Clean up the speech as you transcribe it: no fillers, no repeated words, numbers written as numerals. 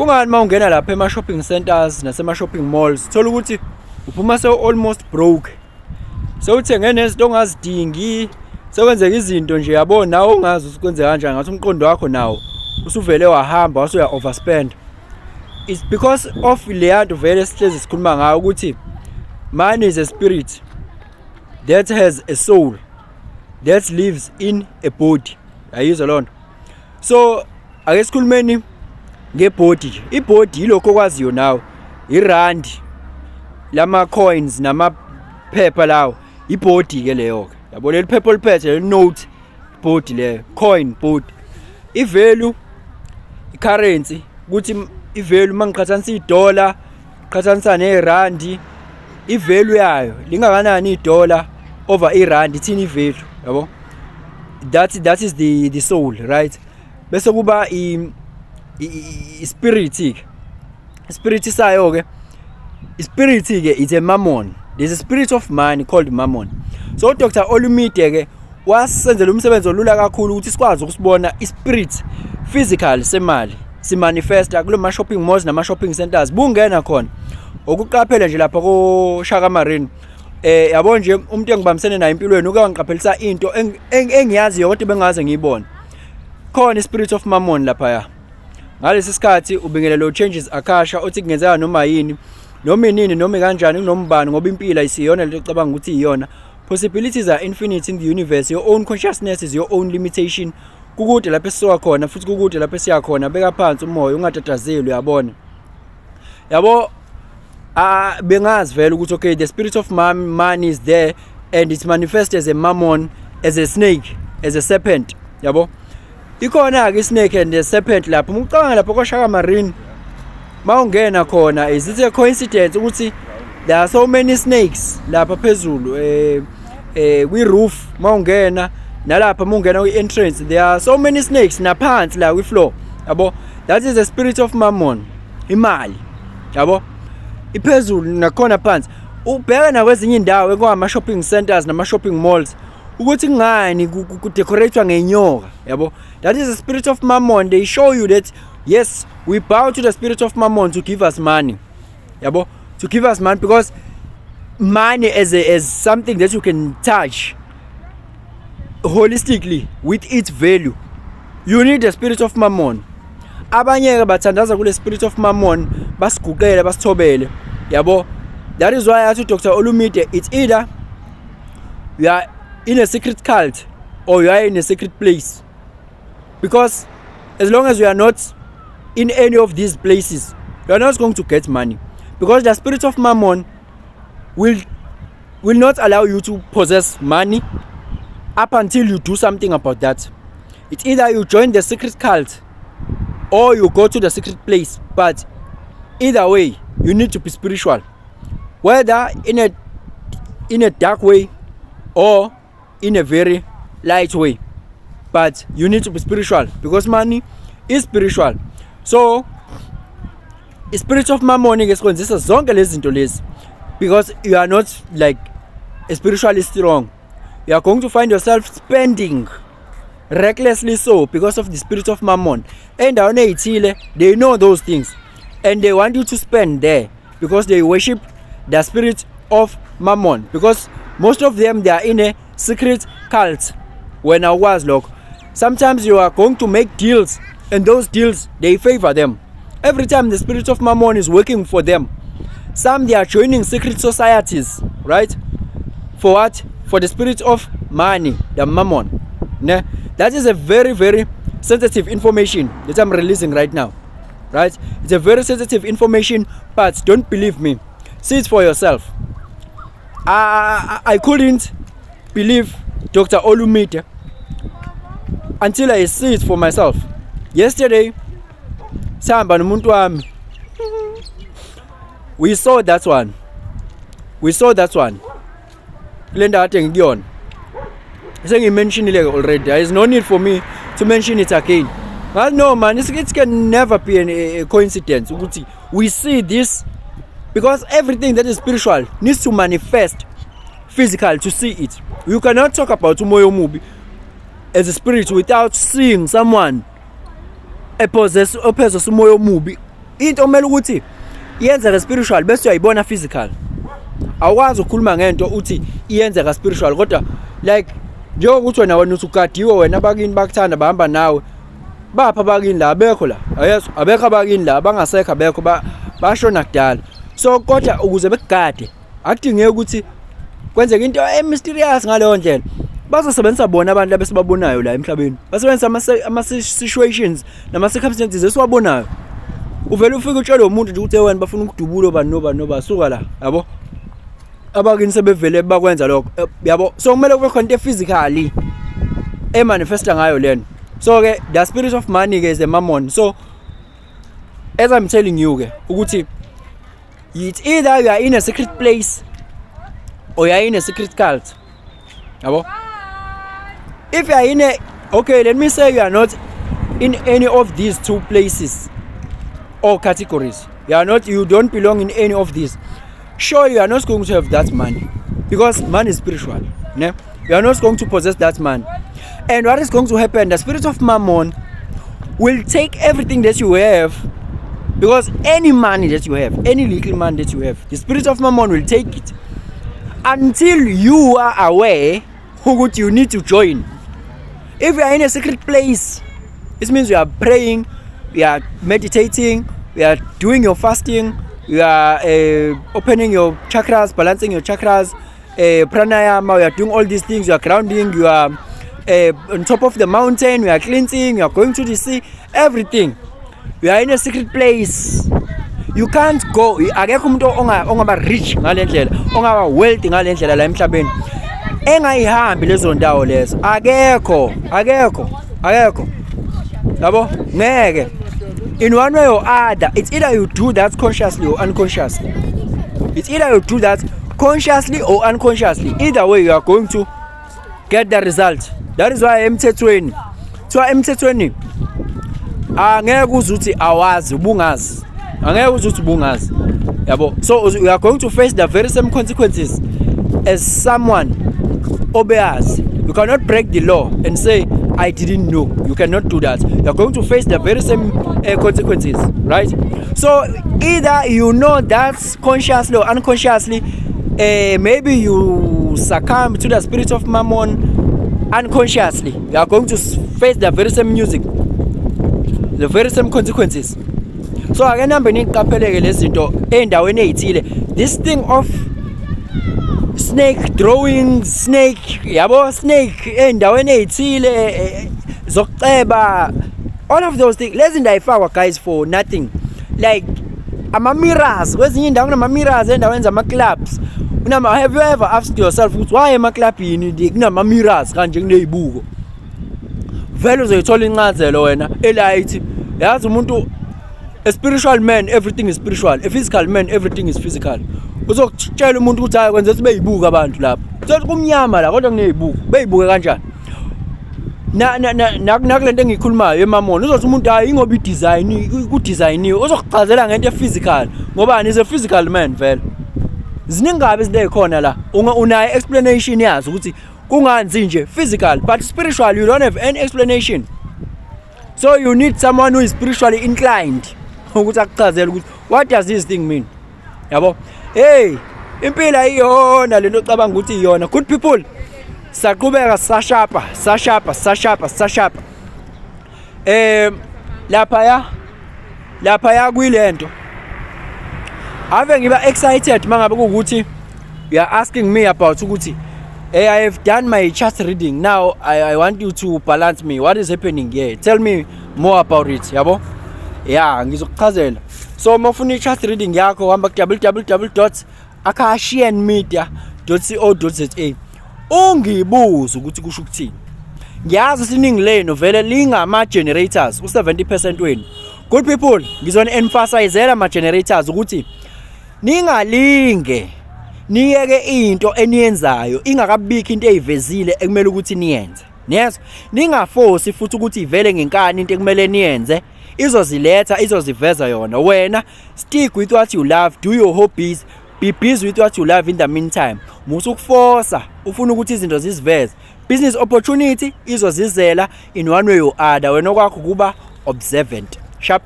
Kungani mawungena lapha ema shopping centers nasema shopping malls thola ukuthi uphuma almost broke. Sewuthenge nezinto ongazidingi, sekwenzeka izinto nje yabo nawe ungazi usikwenze kanjani ngathi umqondo wakho nawo usuvele wahamba wasuya overspend. It's because of leyanto vele sihlezi sikhuluma ngayo ukuthi money is a spirit that has a soul that lives in a body. Ayizwa lonto. So ake sikhulumeni ngebody nje. Ibody ilokho okwaziyo nawe. Irand lama coins nama phepha lawo. Ibody ke leyo ke. Yabo leli phepha liphethe le note body le coin body. I-value i-currency ukuthi i-value mangiqhathanisa i-dollar qhathanisa ne-rand i-value yayo lingakanani i-dollar over i-rand ithini i-value yabo. That is the soul, right? Bese kuba i-spirit ke. Spirit sayo ke. Spirit ke is a mammon. There's a spirit of money called mammon. So Dr. Olumide ke wasenzela umsebenzi olula kakhulu ukuthi sikwazi ukusibona ispirit physical semali simanifesta kulo ma shopping malls nama shopping centers. Bungena khona okuqaphela nje lapha ko Shaka Marine. Yabo nje umuntu engibambisene naye empilweni uke wangiqaphelisa into engiyaziyo kodwa bengaze ngiyibone. Khona ispirit of mammon lapha ya. Ngalesi sikhathi ubingelela lo changes akasha uthi kungenzeka noma yini noma inini noma kanjani kunombani ngoba impilo ayisiyona lento ecabanga ukuthi iyona. Possibilities are infinite in the universe. Your own consciousness is your own limitation. Kukude lapho esiwa khona futhi kukude lapho esiya khona. Beka phansi umoya ungatatazeli uyabona. Yabo bengazi vele ukuthi okay the spirit of money is there and it manifests as a mammon, as a snake, as a serpent. Yabo. Ikhona ke snake and the serpent lapho. Ngicabanga lapho ko Shaka Marine. Mawungena khona is it a coincidence ukuthi there are so many snakes lapha phezulu kwi roof mawungena nalapha mawungena kwi entrance there are so many snakes naphansi la kwi floor yabo. That is the spirit of mammon, imali yabo iphezulu nakhona phansi. Ubheka na kwezinye indawo kwama shopping centers nama shopping malls ukuthi ngani ku decoratewa ngenyoka yabo. That is the spirit of mammon. They show you that yes we bow to the spirit of mammon to give us money yabo, to give us money because money as something that you can touch holistically with its value. You need the spirit of mammon. Abanye ke bathandaza kule spirit of mammon basiguqele basithobele yabo. That is why I asked Dr. Olumide it's either you are in a secret cult or you are in a secret place, because as long as you are not in any of these places you are not going to get money, because the spirit of mammon will not allow you to possess money up until you do something about that. It's either you join the secret cult or you go to the secret place, but either way you need to be spiritual, whether in a dark way or in a very light way, but you need to be spiritual because money is spiritual. So spirit of mammon ngesebenzisa zonke lezi zinto lezi, because you are not like a spiritually strong. You are going to find yourself spending recklessly so because of the spirit of mammon. And they know those things and they want you to spend there because they worship the spirit of mammon, because most of them they are in a secret cult. When I was look, sometimes you are going to make deals and those deals they favor them. Every time the spirit of mammon is working for them. Some they are joining secret societies, right? For what? For the spirit of money, the mammon. Nah, that is a very, very sensitive information that I'm releasing right now, right? It's a very sensitive information, but don't believe me. See it for yourself. I couldn't believe Dr. Olumide until I see it for myself. Yesterday, sihamba nomuntu wami, we saw that one. Kule ndawo ade ngikuyona. Sengimentionile already. There is no need for me to mention it again. But no man, it can never be a coincidence. We see this because everything that is spiritual needs to manifest physical to see it. You cannot talk about umoya omubi as a spirit without seeing someone oppossess umoya omubi into kumele ukuthi iyenzeka spiritual bese uyayibona physical. Awukwazi ukukhuluma ngento uthi iyenzeka spiritual kodwa like njengokuthi wena uthi ugadiwe wena abakini bakuthanda bahamba nawe bapha abakini la abekho la ayeso abekho abakini la bangasekho abekho bashona kudala. So kodwa ukuze bekugade akudingeki ukuthi kwenzeka into mysterious ngaleyo ndlela. Bazosebenzisa bona abantu labesibabonayo la emhlabeni. Basebenzisa ama situations nama circumstances esiwabonayo. Uvela ufike utshela umuntu nje ukuthi wena bafuna ukudubula bani suka la yabo. Abakini sebevele bakwenza lokho yabo. So kumele kube khona into physically emanifesta ngayo lena. So ke the spirit of money ke is the mammon. So as I'm telling you ke ukuthi it's either you are in a secret place or you are in a secret cult. Yabo. If you are in a okay, let me say you are not in any of these two places or categories. You don't belong in any of these. Sure, you are not going to have that money because money is spiritual. Ne? You are not going to possess that money. And what is going to happen? The spirit of mammon will take everything that you have, because any money that you have, any little money that you have, the spirit of mammon will take it until you are aware that you need to join. If you are in a secret place, it means you are praying, you are meditating, you are doing your fasting, you are opening your chakras, balancing your chakras, pranayama, you are doing all these things, you are grounding, you are on top of the mountain, you are cleansing, you are going to the sea, everything. You are in a secret place. You can't go. Akekho umuntu ongaba rich ngale ndlela, ongaba wealthy ngale ndlela la emhlabeni. Engayihambi lezo ndawo lezo. Akekho. Yabo? Ngeke. In one way or other, it's either you do that consciously or unconsciously. Either way, you are going to get the result. That is why emthethweni. So emthethweni angeke uzuthi awazi ubungazi. Angeke uzuthi ubungazi. Yabo. So you are going to face the very same consequences as someone obeyazi. You cannot break the law and say I didn't know. You cannot do that. You are going to face the very same consequences, right? So either you know that consciously or unconsciously, maybe you succumb to the spirit of mammon unconsciously. You are going to face the very same music, the very same consequences. So again, I'm beginning to this thing of snake drawing, snake endaweni eyithile zokuceba, all of those things lezi ndayifakwa guys for nothing. Like ama mirrors, kwezinye indawo kunama mirrors endaweni zama clubs. Have you ever asked yourself why ama club yini kunama mirrors kanje kuneyibuko? Vele uzoyithola incazelo wena elight. Yazi umuntu, a spiritual man everything is spiritual, a physical man everything is physical. Uzokutshela umuntu ukuthi hayi kwenza ukuthi beyibuka abantu lapha. Uzothi kumnyama la kodwa kuneyibuko. Beyibuke kanjani? Nakulento engikhulumayo eMammon, uzothi umuntu hayi ingoba ku-designiwe, uzokuchazela ngento e-physical ngoba is a physical man vele. Ziningabe izinto ezikhona la unayo explanation yazo ukuthi kunganzi nje physical, but spiritual you don't have any explanation. So you need someone who is spiritually inclined ukuthi akuchazele ukuthi what does this thing mean? Yabo? Hey, impila iyona lento ocabanga ukuthi iyona. Good people, saqhubeka sashapa. Lapha kuyilento ave ngiba excited mangabe ukuthi you are asking me about ukuthi I have done my chart reading. Now I want you to balance me. What is happening here? Tell me more about it, yabo? Yeah, ngizokuchazela. So mafuna i-chart reading yakho hamba ku www.akashianmedia.co.za. Ungibuza ukuthi kusho ukuthini. Ngiyazi siningi leno vele lingama generators u70% wenu. Good people, ngizona-emphasizela ama generators ukuthi ningalinge niyeke into eniyenzayo ingakabikho into eyivezile ekumele ukuthi niyenze. Yes, ningaforce futhi ukuthi ivele ngenkani into ekumele niyenze. Izoziletha, izoziveza yona. Wena stick with what you love, do your hobbies, be busy with what you love in the meantime. Musukuforsa ufuna ukuthi izinto ziziveze. Business opportunity izozizela in one way or other. Wena kwakho kuba observant. Sharp.